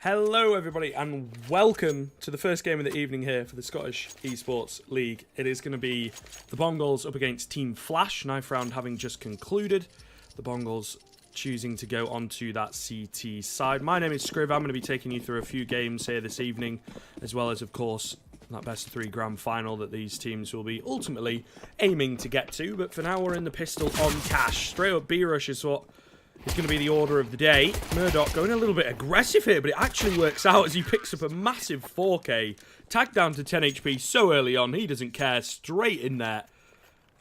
Hello everybody and welcome to the first game of the evening here for the Scottish Esports League. It is going to be the Bongolz up against Team Flash, knife round having just concluded. The Bongolz choosing to go onto that CT side. My name is Scriv. I'm going to be taking you through a few games here this evening, as well as of course that best of 3 grand final that these teams will be ultimately aiming to get to. But for now we're in the pistol on cash. Straight up B-rush is what is going to be the order of the day. Murdoch going a little bit aggressive here, but it actually works out as he picks up a massive 4k. Tagged down to 10 HP so early on, he doesn't care. Straight in there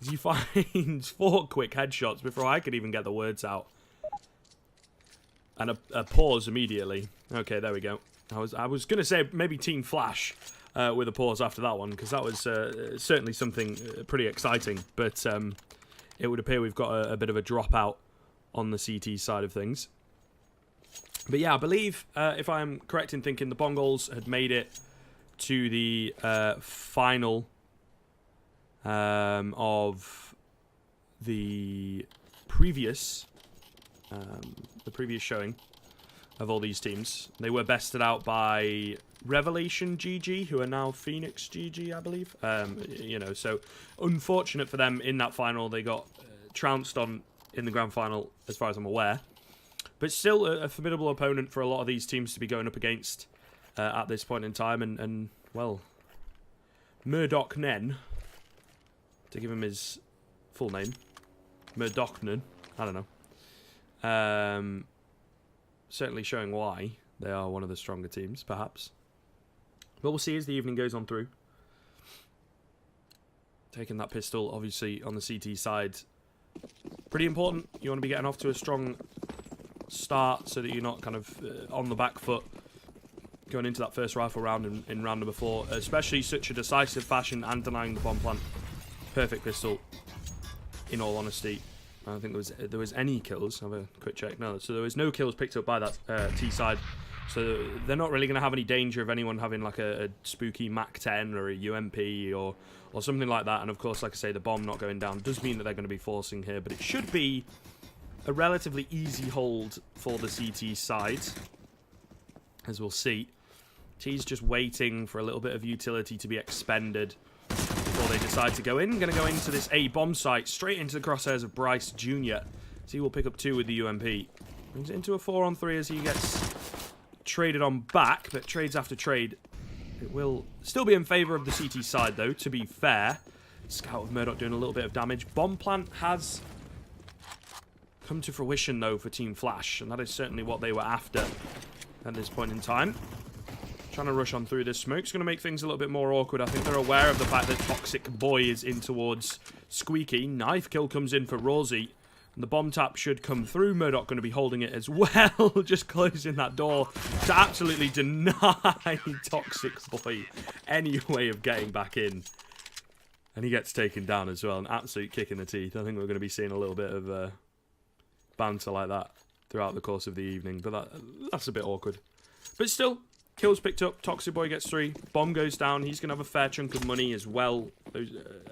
as he finds 4 quick headshots before I could even get the words out. And a pause immediately. Okay, there we go. I was going to say maybe Team Flash with a pause after that one, because that was certainly something pretty exciting. But it would appear we've got a bit of a dropout on the CT side of things. But yeah, I believe, if I'm correct in thinking, the Bongolz had made it to the final of the previous showing of all these teams. They were bested out by Revelation GG, who are now Phoenix GG, I believe. You know, so unfortunate for them in that final. They got trounced on in the grand final, as far as I'm aware. But still a formidable opponent for a lot of these teams to be going up against at this point in time. And well, Murdoch Nen, to give him his full name, Murdoch Nen, I don't know. Certainly showing why they are one of the stronger teams, perhaps. But we'll see as the evening goes on through. Taking that pistol, obviously, on the CT side, pretty important. You want to be getting off to a strong start so that you're not kind of on the back foot going into that first rifle round in round number 4, especially such a decisive fashion and denying the bomb plant. Perfect pistol, in all honesty. I don't think there was any kills. Have a quick check. No, so there was no kills picked up by that T side. So they're not really going to have any danger of anyone having like a spooky Mac 10 or a UMP or something like that. And of course, like I say, the bomb not going down does mean that they're going to be forcing here. But it should be a relatively easy hold for the CT side, as we'll see. T's just waiting for a little bit of utility to be expended before they decide to go in. Going to go into this A bomb site, straight into the crosshairs of Bryce Jr. So he will pick up 2 with the UMP. Brings it into a 4-on-3 as he gets traded on back, but trades after trade. It will still be in favour of the CT side, though, to be fair. Scout of Murdoch doing a little bit of damage. Bomb plant has come to fruition, though, for Team Flash, and that is certainly what they were after at this point in time. Trying to rush on through this smoke. It's going to make things a little bit more awkward. I think they're aware of the fact that Toxic Boy is in towards Squeaky. Knife kill comes in for Rosie. And the bomb tap should come through. Murdoch going to be holding it as well. Just closing that door to absolutely deny Toxic Boy any way of getting back in. And he gets taken down as well. An absolute kick in the teeth. I think we're going to be seeing a little bit of banter like that throughout the course of the evening. But that's a bit awkward. But still, kills picked up. Toxic Boy gets 3. Bomb goes down. He's going to have a fair chunk of money as well.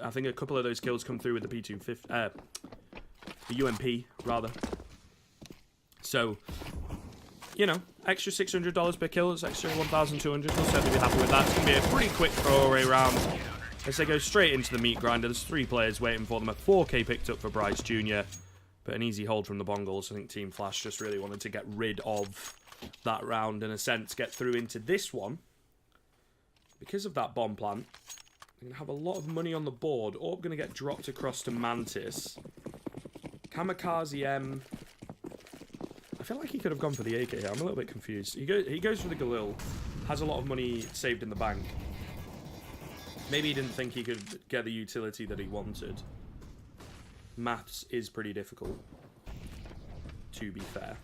I think a couple of those kills come through with the P250. The UMP, rather. So, you know, extra $600 per kill. It's extra 1,200. We'll certainly be happy with that. It's going to be a pretty quick throwaway round as they go straight into the meat grinder. There's 3 players waiting for them. A 4k picked up for Bryce Jr. But an easy hold from the Bongolz. I think Team Flash just really wanted to get rid of that round, in a sense, get through into this one. Because of that bomb plant, they're going to have a lot of money on the board. Orb going to get dropped across to Mantis. Kamikaze M. I feel like he could have gone for the AK here. I'm a little bit confused. He goes for the Galil. Has a lot of money saved in the bank. Maybe he didn't think he could get the utility that he wanted. Maths is pretty difficult, to be fair.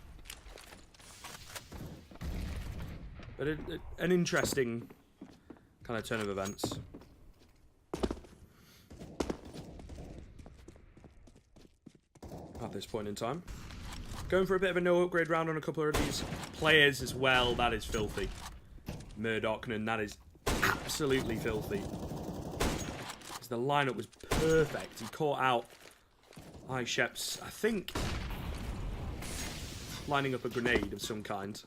But an interesting kind of turn of events. At this point in time. Going for a bit of a no upgrade round on a couple of these players as well. That is filthy. Murdoch, and that is absolutely filthy. The lineup was perfect. He caught out iShep's, I think, lining up a grenade of some kind.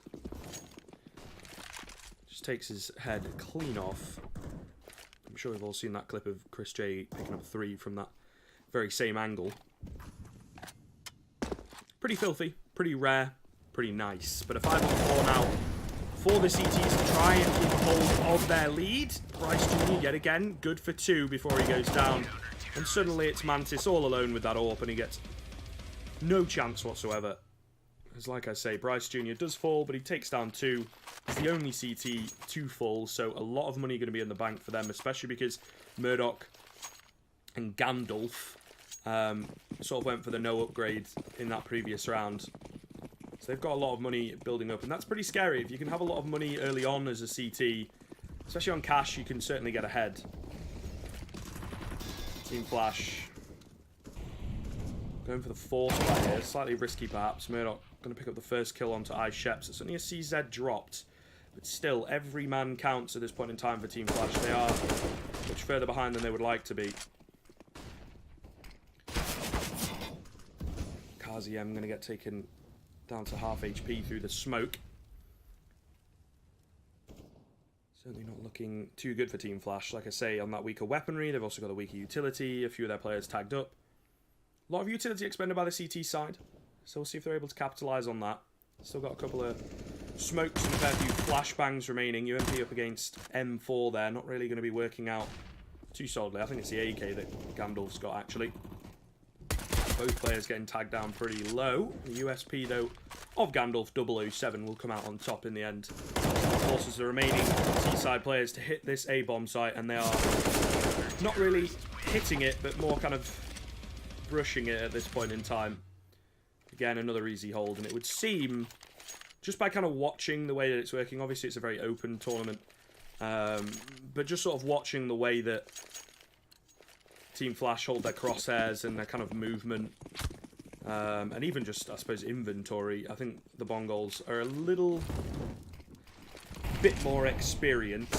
Just takes his head clean off. I'm sure we've all seen that clip of Chris J picking up 3 from that very same angle. Pretty filthy, pretty rare, pretty nice. But a 5-on-4 now for the CTs to try and keep hold of their lead. Bryce Jr. yet again, good for 2 before he goes down. And suddenly it's Mantis all alone with that AWP, and he gets no chance whatsoever. As like I say, Bryce Jr. does fall, but he takes down 2. He's the only CT to fall, so a lot of money going to be in the bank for them, especially because Murdoch and Gandalf sort of went for the no upgrade in that previous round. So they've got a lot of money building up, and that's pretty scary. If you can have a lot of money early on as a CT, especially on cash, you can certainly get ahead. Team Flash going for the force play here. Slightly risky perhaps. Murdoch going to pick up the first kill onto iSheps. It's only a CZ dropped, but still, every man counts at this point in time for Team Flash. They are much further behind than they would like to be. Kaziem going to get taken down to half HP through the smoke. Certainly not looking too good for Team Flash. Like I say, on that weaker weaponry, they've also got a weaker utility. A few of their players tagged up. A lot of utility expended by the CT side, so we'll see if they're able to capitalise on that. Still got a couple of smokes and a fair few flashbangs remaining. UMP up against M4 there, not really going to be working out too solidly. I think it's the AK that Gandalf's got, actually. Both players getting tagged down pretty low. The USP, though, of Gandalf 007 will come out on top in the end. Forces the remaining T-side players to hit this A-bomb site, and they are not really hitting it, but more kind of brushing it at this point in time. Again, another easy hold, and it would seem, just by kind of watching the way that it's working, obviously it's a very open tournament, but just sort of watching the way that Team Flash hold their crosshairs and their kind of movement, and even just, I suppose, inventory, I think the Bongolz are a little bit more experienced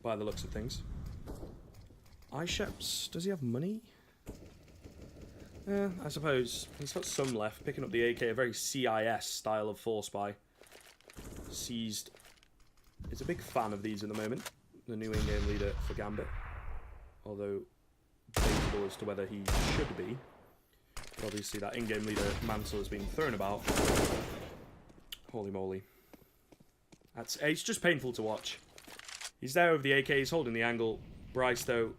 by the looks of things. iSheps, does he have money? I suppose. He's got some left. Picking up the AK, a very CIS style of force buy. Seized is a big fan of these at the moment. The new in-game leader for Gambit. Although, debatable as to whether he should be. But obviously that in-game leader mantle has been thrown about. Holy moly. It's just painful to watch. He's there with the AK, he's holding the angle. Bryce, though,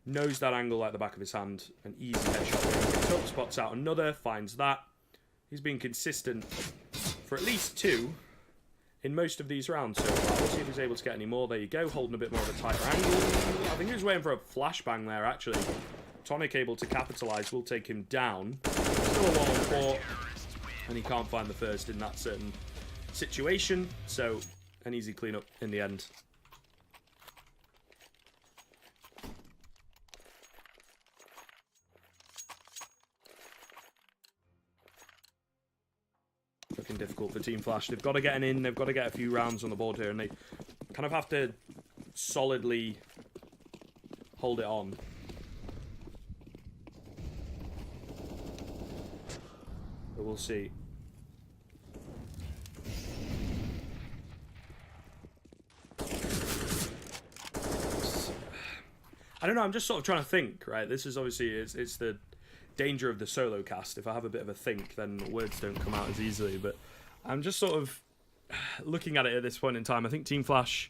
knows that angle like the back of his hand. An easy headshot. Picks up, spots out another, finds that. He's been consistent for at least 2 in most of these rounds. So we'll see if he's able to get any more. There you go, holding a bit more of a tighter angle. I think he was waiting for a flashbang there, actually. Tonic able to capitalise, will take him down. Still a 1-on-4, and he can't find the first in that certain situation. So an easy cleanup in the end. Looking difficult for Team Flash. They've got to get an in, they've got to get a few rounds on the board here, and they kind of have to solidly hold it on. But we'll see. I don't know, I'm just sort of trying to think, right? This is obviously, it's the danger of the solo cast. If I have a bit of a think, then words don't come out as easily. But I'm just sort of looking at it at this point in time. I think Team Flash,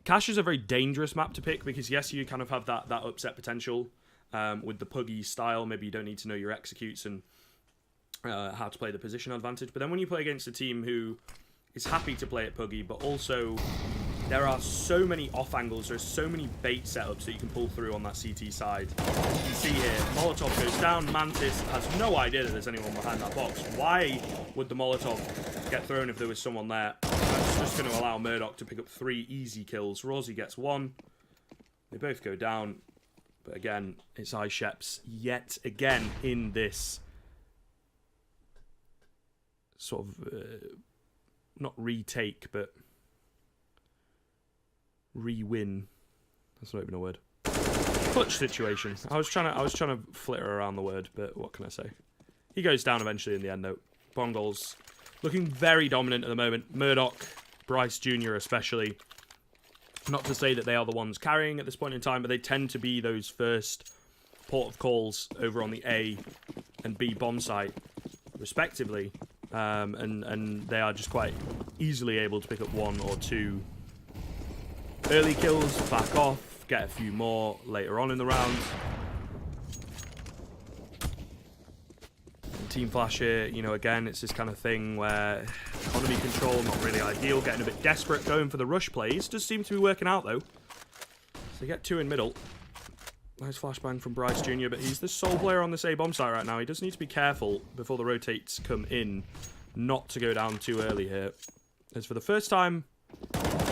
Cash is a very dangerous map to pick because yes, you kind of have that upset potential with the Puggy style. Maybe you don't need to know your executes and how to play the position advantage. But then when you play against a team who is happy to play at Puggy, but also there are so many off angles, there's so many bait setups that you can pull through on that CT side. As you can see here, Molotov goes down, Mantis has no idea that there's anyone behind that box. Why would the Molotov get thrown if there was someone there? That's just going to allow Murdoch to pick up 3 easy kills. Rosie gets 1. They both go down. But again, it's iSheps yet again in this sort of, not retake, but re-win. That's not even a word. Clutch situation. I was trying to flitter around the word, but what can I say? He goes down eventually in the end, though. Bongolz looking very dominant at the moment. Murdoch, Bryce Jr. especially. Not to say that they are the ones carrying at this point in time, but they tend to be those first port of calls over on the A and B bomb site, respectively. And they are just quite easily able to pick up 1 or 2 early kills, back off, get a few more later on in the round. Team Flash here, you know, again, it's this kind of thing where economy control, not really ideal, getting a bit desperate, going for the rush plays. Does seem to be working out, though. So they get 2 in middle. Nice flashbang from Bryce Jr., but he's the sole player on this A bomb site right now. He does need to be careful before the rotates come in, not to go down too early here. As for the first time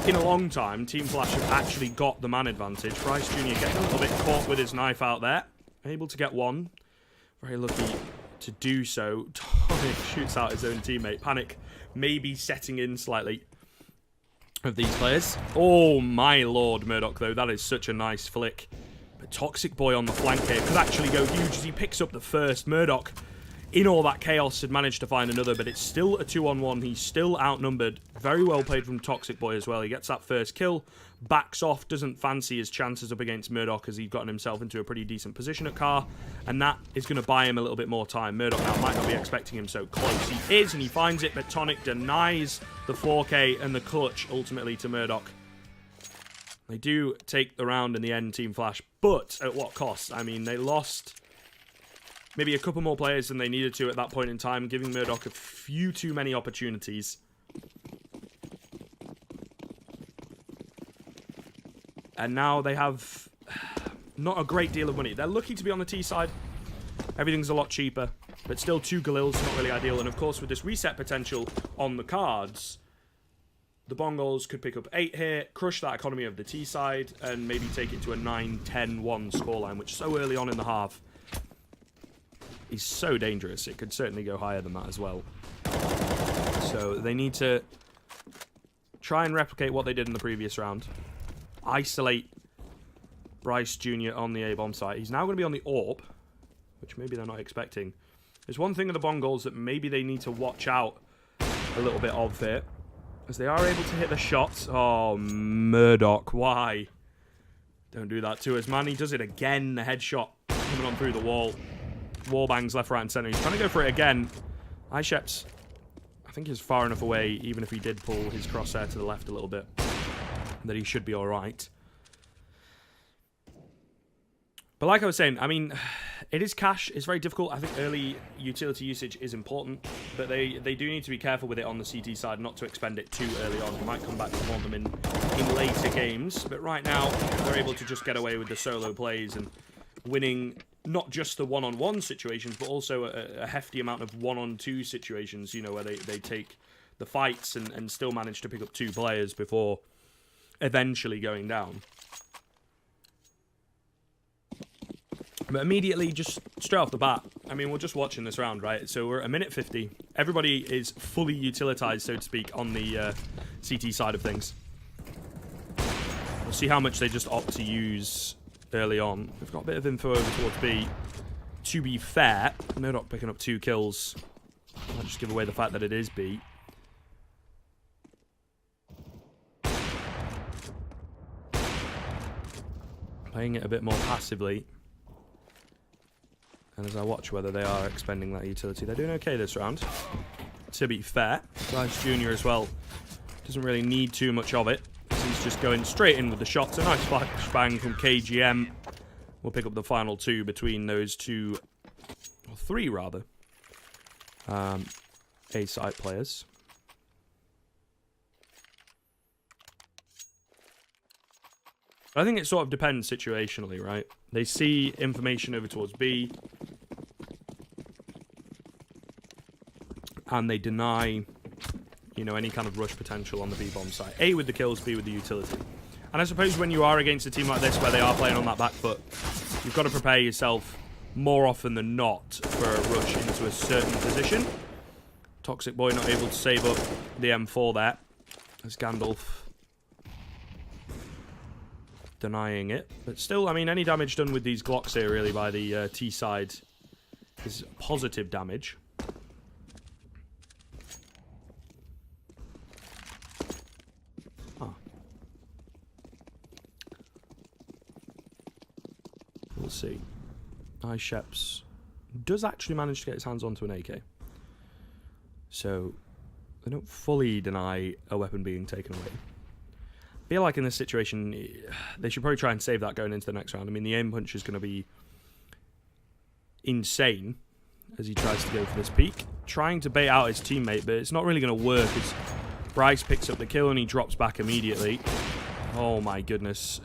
in a long time, Team Flash have actually got the man advantage. Bryce Jr. getting a little bit caught with his knife out there. Able to get 1. Very lucky to do so. Tonic shoots out his own teammate. Panic maybe setting in slightly of these players. Oh my lord, Murdoch, though. That is such a nice flick. But Toxic Boy on the flank here could actually go huge as he picks up the first. Murdoch, in all that chaos, had managed to find another, but it's still a 2-on-1. He's still outnumbered. Very well played from Toxic Boy as well. He gets that first kill, backs off, doesn't fancy his chances up against Murdoch as he's gotten himself into a pretty decent position at Car, and that is going to buy him a little bit more time. Murdoch now might not be expecting him so close. He is, and he finds it, but Tonic denies the 4K and the clutch ultimately to Murdoch. They do take the round in the end, Team Flash, but at what cost? I mean, they lost maybe a couple more players than they needed to at that point in time, giving Murdoch a few too many opportunities. And now they have not a great deal of money. They're lucky to be on the T side. Everything's a lot cheaper, but still 2 Galils, not really ideal. And of course, with this reset potential on the cards, the Bongolz could pick up 8 here, crush that economy of the T side, and maybe take it to a 9-10-1 scoreline, which so early on in the half is so dangerous. It could certainly go higher than that as well. So they need to try and replicate what they did in the previous round. Isolate Bryce Jr. on the A-bomb site. He's now going to be on the AWP, which maybe they're not expecting. There's one thing with the Bongolz that maybe they need to watch out a little bit of here, as they are able to hit the shots. Oh, Murdoch, why? Don't do that to us, man. He does it again. The headshot coming on through the wall. Wall bangs left, right, and centre. He's trying to go for it again. iSheps, I think he's far enough away, even if he did pull his crosshair to the left a little bit, that he should be alright. But like I was saying, I mean, it is cash. It's very difficult. I think early utility usage is important, but they do need to be careful with it on the CT side, not to expend it too early on. You might come back to haunt them in later games, but right now they're able to just get away with the solo plays and winning not just the one-on-one situations, but also a hefty amount of one-on-two situations, you know, where they take the fights and still manage to pick up 2 players before eventually going down. But immediately, just straight off the bat, I mean, we're just watching this round, right? So we're at 1:50. Everybody is fully utilitized, so to speak, on the CT side of things. We'll see how much they just opt to use early on. We've got a bit of info over towards B. To be fair, they're not picking up 2 kills. I'll just give away the fact that it is B. Playing it a bit more passively. And as I watch whether they are expending that utility, they're doing okay this round. To be fair, Bryce Jr. as well doesn't really need too much of it. He's just going straight in with the shots. A nice flashbang from KGM. We'll pick up the final 2 between those 2, or 3 rather, A-site players. I think it sort of depends situationally, right? They see information over towards B, and they deny, you know, any kind of rush potential on the B-bomb side. A with the kills, B with the utility. And I suppose when you are against a team like this where they are playing on that back foot, you've got to prepare yourself more often than not for a rush into a certain position. Toxic Boy not able to save up the M4 there, as Gandalf denying it. But still, I mean, any damage done with these Glocks here, really, by the T side is positive damage. see. Nice Sheps does actually manage to get his hands onto an AK. So, they don't fully deny a weapon being taken away. I feel like in this situation, they should probably try and save that going into the next round. I mean, the aim punch is going to be insane as he tries to go for this peek. Trying to bait out his teammate, but it's not really going to work as Bryce picks up the kill and he drops back immediately. Oh my goodness.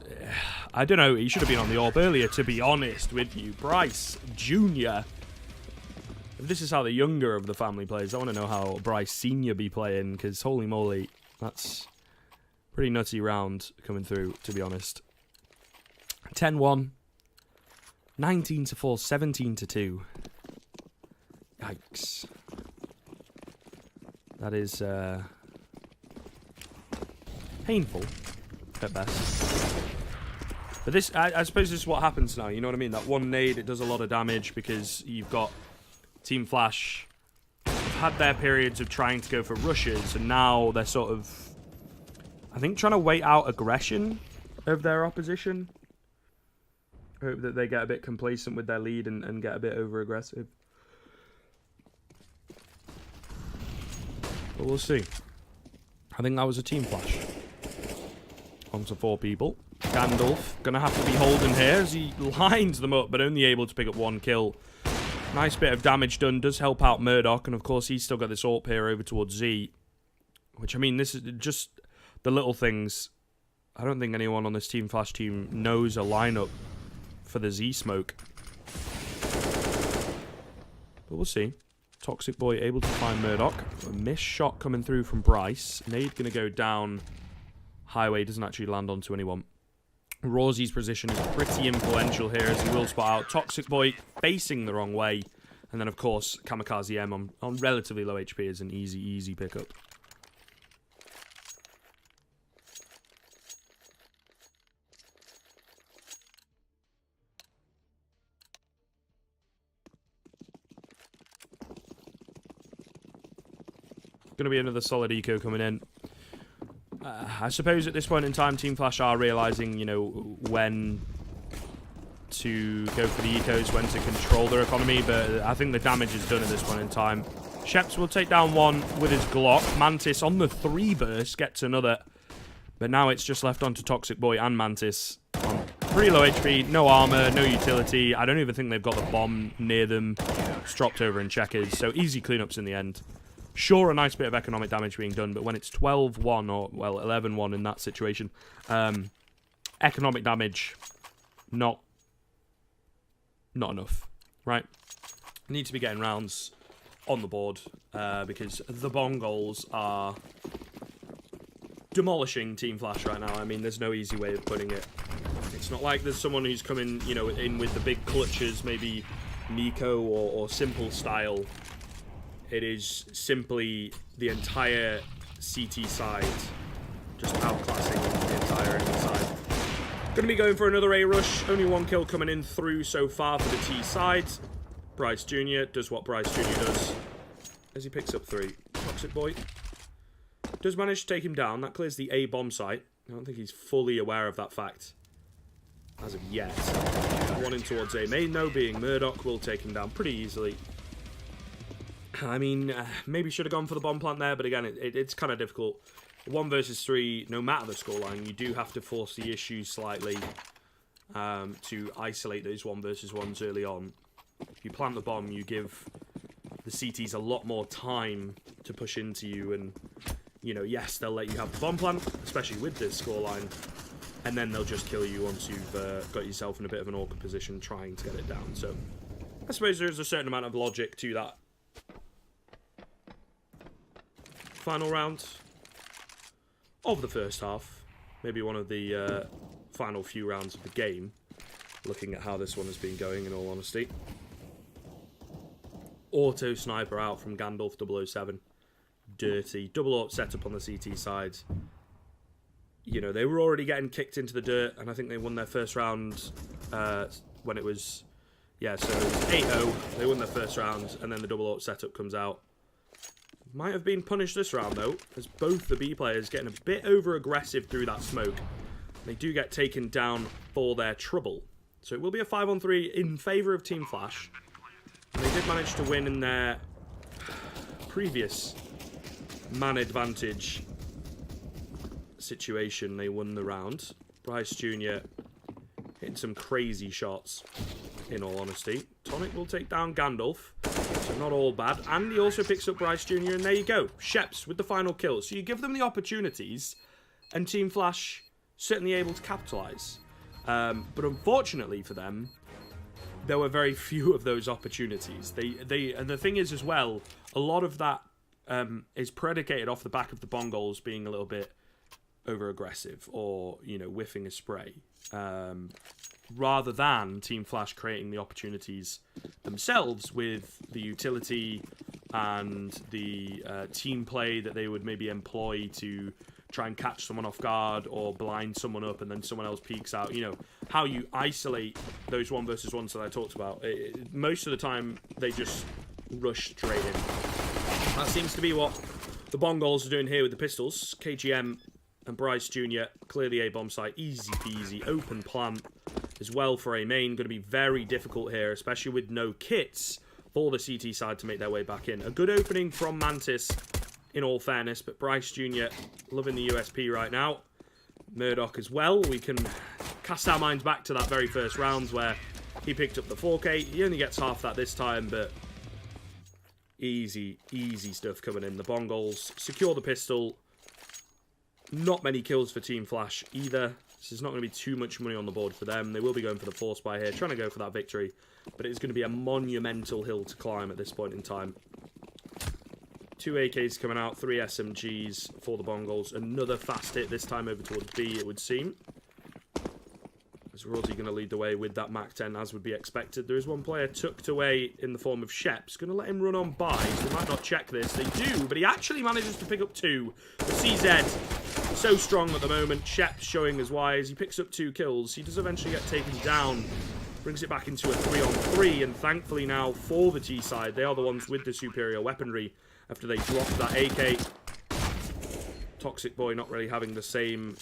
I don't know, he should have been on the AWP earlier, to be honest with you. Bryce Jr. If this is how the younger of the family plays, I want to know how Bryce Sr. be playing, because holy moly, that's pretty nutty round coming through, to be honest. 10-1. 19-4, 17-2. Yikes. That is painful at best. But this, I suppose this is what happens now, you know what I mean? That one nade, it does a lot of damage because you've got Team Flash have had their periods of trying to go for rushes, and now they're sort of, I think, trying to wait out aggression of their opposition. Hope that they get a bit complacent with their lead and get a bit over-aggressive. But we'll see. I think that was a Team Flash. On to 4 people. Gandalf going to have to be holding here as he lines them up, but only able to pick up 1 kill. Nice bit of damage done. Does help out Murdoch, and of course he's still got this AWP here over towards Z. Which, I mean, this is just the little things. I don't think anyone on this Team Flash team knows a lineup for the Z smoke. But we'll see. Toxic Boy able to find Murdoch. A missed shot coming through from Bryce. Nade going to go down. Highway doesn't actually land onto anyone. Rawsy's position is pretty influential here as he will spot out. Toxic Boy facing the wrong way. And then, of course, Kamikaze M on relatively low HP is an easy pickup. Going to be another solid eco coming in. I suppose at this point in time, Team Flash are realising, you know, when to go for the ecos, when to control their economy, but I think the damage is done at this point in time. Sheps will take down 1 with his Glock. Mantis on the 3 burst gets another, but now it's just left onto Toxic Boy and Mantis on pretty low HP, no armor, no utility. I don't even think they've got the bomb near them. It's dropped over in checkers, so easy cleanups in the end. Sure, a nice bit of economic damage being done, but when it's 12-1 or, well, 11-1 in that situation, economic damage, not enough, right? Need to be getting rounds on the board because the Bongolz are demolishing Team Flash right now. I mean, there's no easy way of putting it. It's not like there's someone who's coming, you know, in with the big clutches, maybe Nico or Simple style. It is simply the entire CT side just outclassing the entire enemy side. Going to be going for another A rush. Only 1 kill coming in through so far for the T side. Bryce Jr. does what Bryce Jr. does as he picks up 3. Toxic Boy does manage to take him down. That clears the A bomb site. I don't think he's fully aware of that fact as of yet. 1 in towards A. Main, though, being Murdoch, will take him down pretty easily. I mean, maybe should have gone for the bomb plant there, but again, it's kind of difficult. 1 versus 3, no matter the scoreline, you do have to force the issue slightly to isolate those 1 versus 1s early on. If you plant the bomb, you give the CTs a lot more time to push into you, and, you know, yes, they'll let you have the bomb plant, especially with this scoreline, and then they'll just kill you once you've got yourself in a bit of an awkward position trying to get it down. So, I suppose there's a certain amount of logic to that. Final round of the first half. Maybe one of the final few rounds of the game. Looking at how this one has been going, in all honesty. Auto sniper out from Gandalf 007. Dirty. Double AWP setup on the CT side. You know, they were already getting kicked into the dirt, and I think they won their first round when it was... Yeah, so it was 8-0. They won their first round, and then the double AWP setup comes out. Might have been punished this round, though, as both the B players getting a bit over-aggressive through that smoke. They do get taken down for their trouble. So it will be a 5-on-3 in favour of Team Flash. And they did manage to win in their previous man advantage situation. They won the round. Bryce Jr. hitting some crazy shots, in all honesty. Tonic will take down Gandalf, so not all bad. And he also picks up Bryce Jr. And there you go. Sheps with the final kill. So you give them the opportunities, and Team Flash certainly able to capitalise. But unfortunately for them, there were very few of those opportunities. And the thing is as well, a lot of that is predicated off the back of the Bongolz being a little bit over-aggressive or, you know, whiffing a spray. Rather than Team Flash creating the opportunities themselves with the utility and the team play that they would maybe employ to try and catch someone off guard or blind someone up and then someone else peeks out. You know, how you isolate those 1v1s that I talked about. Most of the time, they just rush straight in. That seems to be what the Bongolz are doing here with the pistols. KGM and Bryce Jr. clear the A-bomb site. Easy peasy. Open plant as well for a main. Going to be very difficult here, especially with no kits for the CT side to make their way back in. A good opening from Mantis, in all fairness, but Bryce Jr. loving the USP right now. Murdoch as well. We can cast our minds back to that very first round where he picked up the 4K. He only gets half that this time, but easy stuff coming in. The Bongolz secure the pistol. Not many kills for Team Flash either. This is not going to be too much money on the board for them. They will be going for the force buy here, trying to go for that victory. But it's going to be a monumental hill to climb at this point in time. 2 AKs coming out, 3 SMGs for the Bongolz. Another fast hit, this time over towards B, it would seem. Is Rosie going to lead the way with that MAC-10, as would be expected? There is one player tucked away in the form of Sheps. Going to let him run on by. They might not check this. They do, but he actually manages to pick up 2. The CZ, so strong at the moment. Sheps showing as wise. He picks up 2 kills. He does eventually get taken down. Brings it back into a 3-on-3, and thankfully now for the T side, they are the ones with the superior weaponry after they dropped that AK. Toxic Boy not really having the same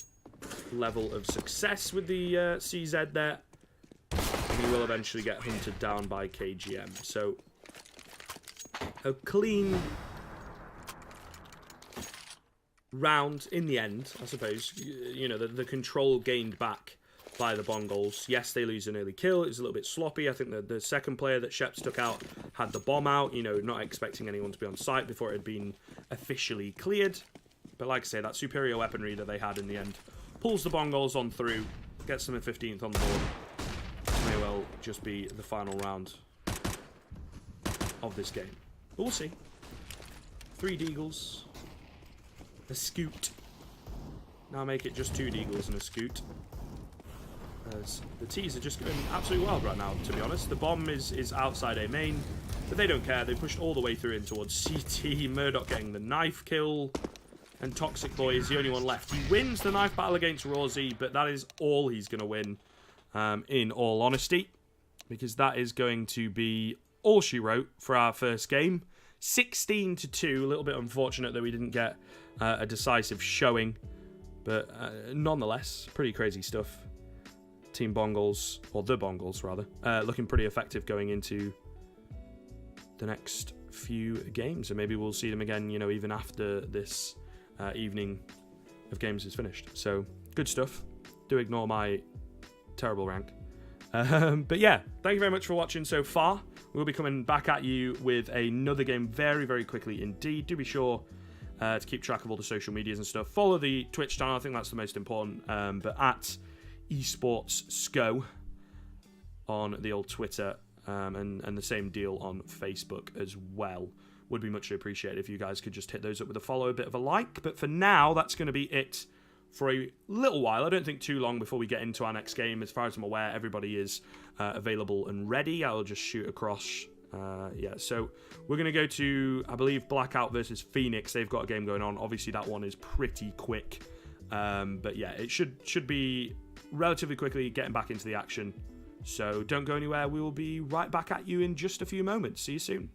level of success with the CZ there. And he will eventually get hunted down by KGM. So, a clean round in the end, I suppose. You know, the control gained back by the Bongolz. Yes, they lose an early kill. It was a little bit sloppy. I think the second player that Sheps took out had the bomb out, you know, not expecting anyone to be on site before it had been officially cleared. But like I say, that superior weaponry that they had in the end pulls the Bongolz on through, gets them a 15th on the board. May well just be the final round of this game. But we'll see. 3 Deagles. A Scoot. Now make it just 2 Deagles and a Scoot. As the T's are just going absolutely wild right now, to be honest. The bomb is outside A main, but they don't care. They pushed all the way through in towards CT. Murdoch getting the knife kill, and Toxic Boy is the only one left. He wins the knife battle against Rosie, but that is all he's going to win, in all honesty, because that is going to be all she wrote for our first game. 16-2, a little bit unfortunate that we didn't get a decisive showing, but nonetheless, pretty crazy stuff. Team Bongolz, or the Bongolz rather, looking pretty effective going into the next few games, and maybe we'll see them again, you know, even after this evening of games is finished. So good stuff. Do ignore my terrible rank, but yeah, thank you very much for watching so far. We'll be coming back at you with another game very quickly indeed. Do be sure to keep track of all the social medias and stuff. Follow the Twitch channel, I think that's the most important, but at Esports SCO on the old Twitter, and the same deal on Facebook as well. Would be much appreciated if you guys could just hit those up with a follow, a bit of a like. But for now, that's going to be it for a little while. I don't think too long before we get into our next game. As far as I'm aware, everybody is available and ready. I'll just shoot across. Yeah, so we're going to go to, I believe, Blackout versus Phoenix. They've got a game going on. Obviously, that one is pretty quick. But yeah, it should be relatively quickly getting back into the action. So don't go anywhere. We will be right back at you in just a few moments. See you soon.